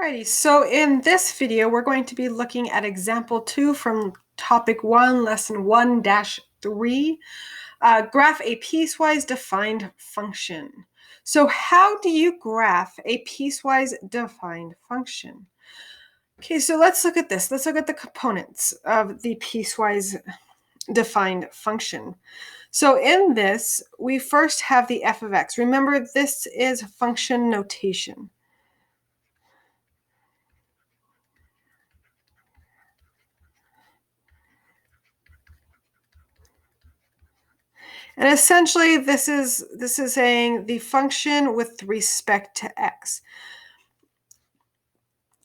Alrighty, so in this video, we're going to be looking at example 2 from topic 1, lesson 1-3, graph a piecewise defined function. So how do you graph a piecewise defined function? Okay, so let's look at this. Let's look at the components of the piecewise defined function. So in this, we first have the f of x. Remember, this is function notation. And essentially, this is saying the function with respect to x.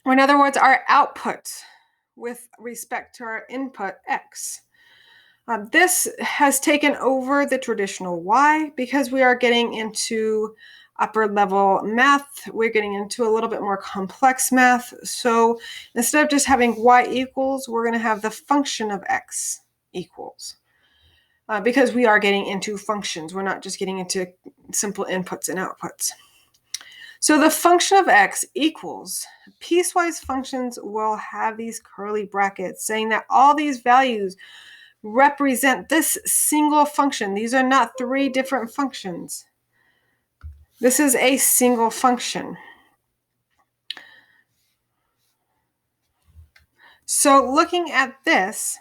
Or in other words, our output with respect to our input x. This has taken over the traditional y because we are getting into upper level math. We're getting into a little bit more complex math. So instead of just having y equals, we're going to have the function of x equals. Because we are getting into functions. We're not just getting into simple inputs and outputs. So the function of x equals, piecewise functions will have these curly brackets saying that all these values represent this single function. These are not three different functions. This is a single function. So looking at this,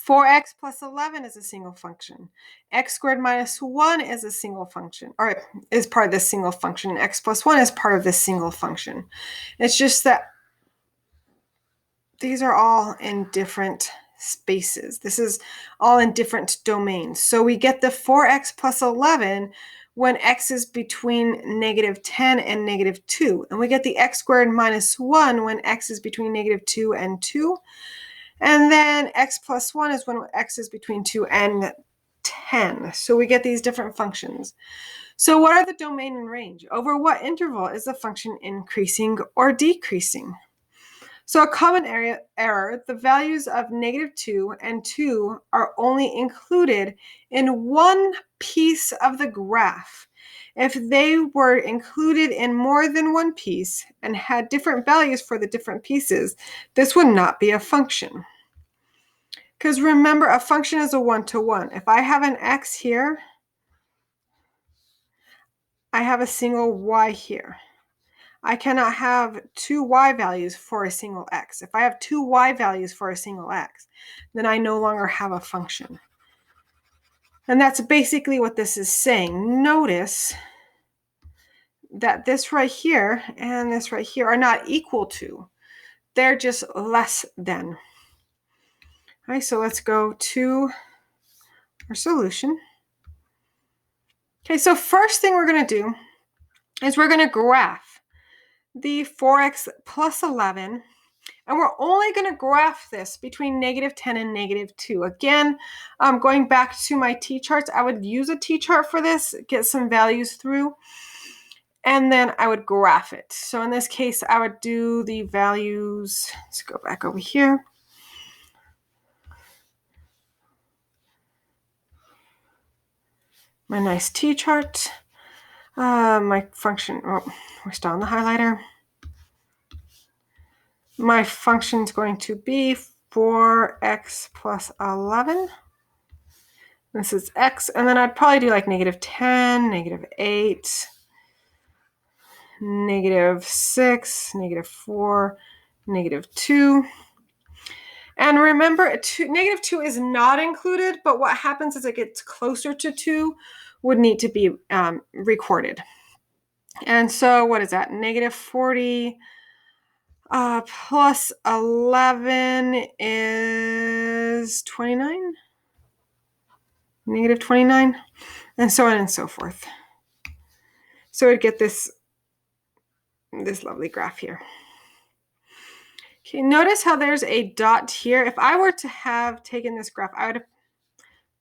4x plus 11 is a single function. X squared minus 1 is a single function, or is part of this single function. X plus 1 is part of this single function. It's just that these are all in different spaces. This is all in different domains. So we get the 4x plus 11 when x is between -10 and -2. And we get the x squared minus 1 when x is between -2 and 2. And then x plus 1 is when x is between 2 and 10. So we get these different functions. So what are the domain and range? Over what interval is the function increasing or decreasing? So a common error, the values of -2 and 2 are only included in one piece of the graph. If they were included in more than one piece and had different values for the different pieces, this would not be a function. Because remember, a function is a one-to-one. If I have an x here, I have a single y here. I cannot have two y values for a single x. If I have two y values for a single x, then I no longer have a function. And that's basically what this is saying. Notice that this right here and this right here are not equal to. They're just less than. All right, so let's go to our solution. Okay, so first thing we're going to do is we're going to graph the 4x plus 11, and we're only going to graph this between -10 and -2. Again, going back to my t-charts, I would use a t-chart for this, get some values through, and then I would graph it. So in this case, I would do the values. Let's go back over here. My nice t-chart. My function, we're still on the highlighter. My function is going to be 4x plus 11. This is x, and then I'd probably do like -10, -8, -6, -4, -2. And remember, -2 is not included, but what happens as it gets closer to 2 would need to be recorded. And so what is that? -40 plus 11 is 29. -29, and so on and so forth. So we'd get this lovely graph here. Okay, notice how there's a dot here. If I were to have taken this graph, I would have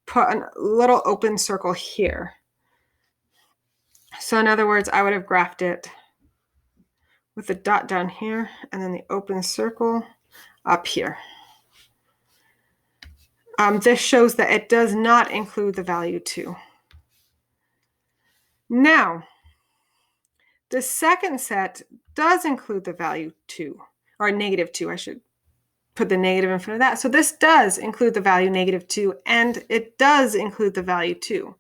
put a little open circle here. So in other words, I would have graphed it with the dot down here and then the open circle up here. This shows that it does not include the value 2. Now, The second set does include the value 2, or negative 2. I should put the negative in front of that. So this does include the value negative 2, and it does include the value 2.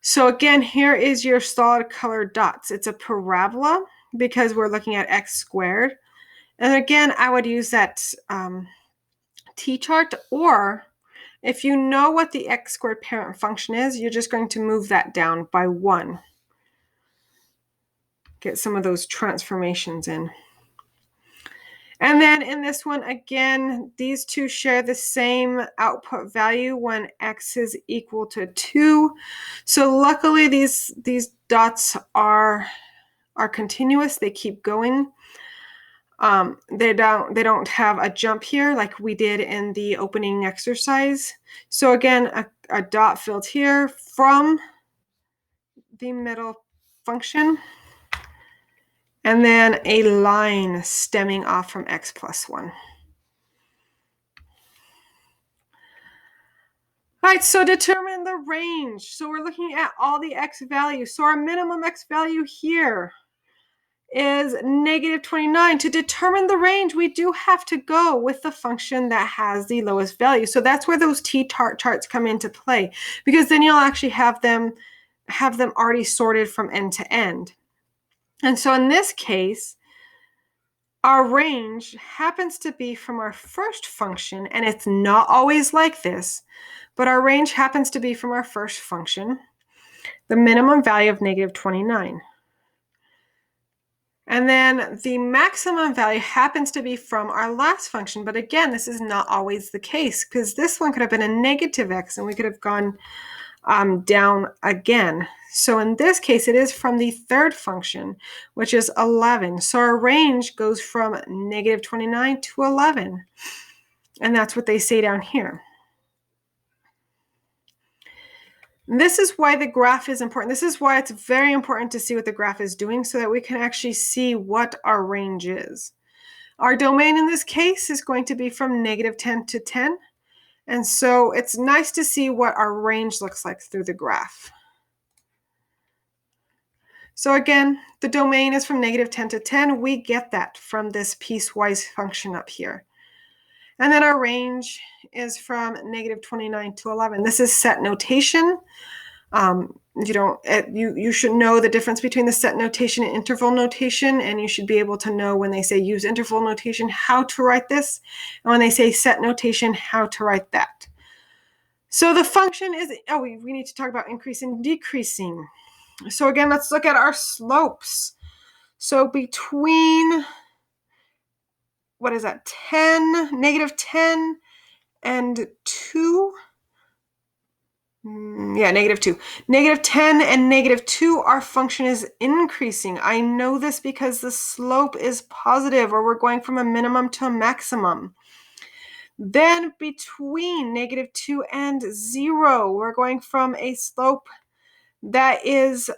So again, here is your solid colored dots. It's a parabola because we're looking at x squared. And again, I would use that t-chart, or if you know what the x squared parent function is, you're just going to move that down by 1. Get some of those transformations in. And then in this one, again, these two share the same output value when x is equal to 2. So luckily, these dots are continuous. They keep going. They don't have a jump here like we did in the opening exercise. So again, a dot filled here from the middle function, and then a line stemming off from x plus 1. All right, so determine the range. So we're looking at all the x values. So our minimum x value here is negative 29. To determine the range, we do have to go with the function that has the lowest value. So that's where those t-charts come into play, because then you'll actually have them already sorted from end to end. And so in this case, our range happens to be from our first function, and it's not always like this, but our range happens to be from our first function, the minimum value of negative 29. And then the maximum value happens to be from our last function. But again, this is not always the case, because this one could have been a negative x, and we could have gone down again. So in this case, it is from the third function, which is 11. So our range goes from negative 29 to 11. And that's what they say down here. This is why the graph is important. This is why it's very important to see what the graph is doing, so that we can actually see what our range is. Our domain in this case is going to be from negative 10 to 10. And so it's nice to see what our range looks like through the graph. So again, the domain is from negative 10 to 10. We get that from this piecewise function up here. And then our range is from negative 29 to 11. This is set notation. You should know the difference between the set notation and interval notation, and you should be able to know when they say use interval notation how to write this, and when they say set notation how to write that. So the function is, we need to talk about increasing and decreasing. So again, let's look at our slopes. So between, what is that, negative 10 and 2? Negative 2. Negative 10 and negative 2, our function is increasing. I know this because the slope is positive, or we're going from a minimum to a maximum. Then between negative 2 and 0, we're going from a slope that is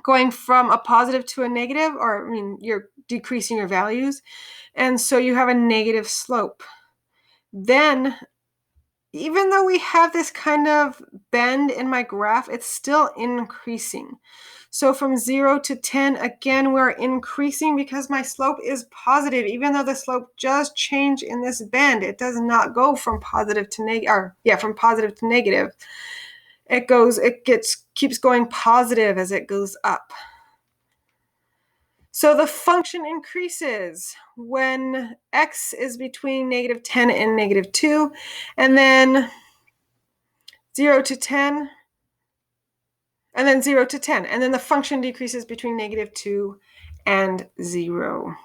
going from a positive to a negative, or you're decreasing your values, and so you have a negative slope. Then, even though we have this kind of bend in my graph, it's still increasing. So from 0 to 10, again, we're increasing because my slope is positive. Even though the slope does change in this bend, it does not go from positive to negative, from positive to negative. It keeps going positive as it goes up. So the function increases when x is between negative 10 and negative 2, and then 0 to 10, and then 0 to 10. And then the function decreases between negative 2 and 0.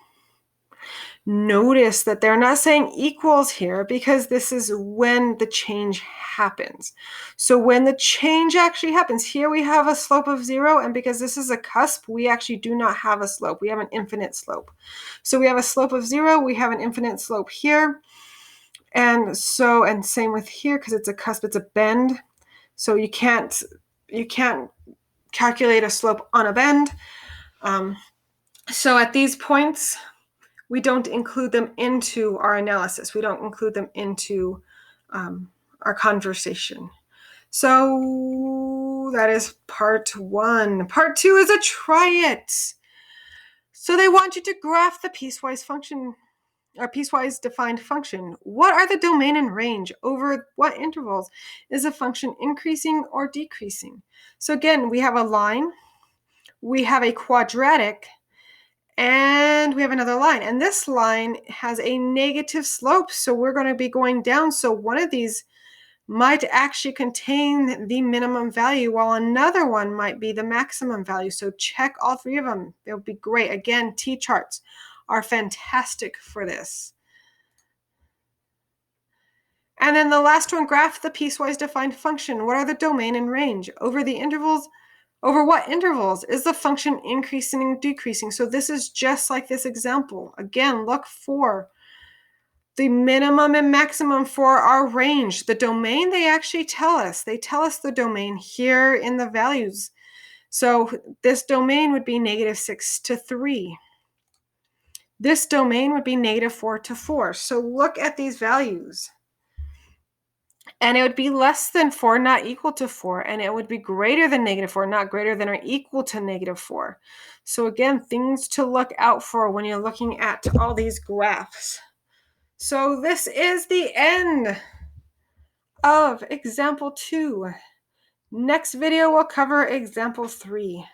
Notice that they're not saying equals here, because this is when the change happens. So when the change actually happens, here we have a slope of 0, and because this is a cusp, we actually do not have a slope. We have an infinite slope. So we have a slope of 0, we have an infinite slope here. And same with here, because it's a cusp, it's a bend. So you can't calculate a slope on a bend. So at these points, we don't include them into our analysis. We don't include them into our conversation. So that is part 1. Part 2 is a try it. So they want you to graph the piecewise function or piecewise defined function. What are the domain and range? Over what intervals is a function increasing or decreasing? So again, we have a line, we have a quadratic, and we have another line. And this line has a negative slope, so we're going to be going down. So one of these might actually contain the minimum value, while another one might be the maximum value. So check all 3 of them. They'll be great. Again, T-charts are fantastic for this. And then the last one, graph the piecewise defined function. What are the domain and range? Over what intervals is the function increasing and decreasing? So this is just like this example. Again, look for the minimum and maximum for our range. The domain, they actually tell us. They tell us the domain here in the values. So this domain would be -6 to 3. This domain would be -4 to 4. So look at these values. And it would be less than 4, not equal to 4. And it would be greater than -4, not greater than or equal to -4. So again, things to look out for when you're looking at all these graphs. So this is the end of example 2. Next video, we'll cover example 3.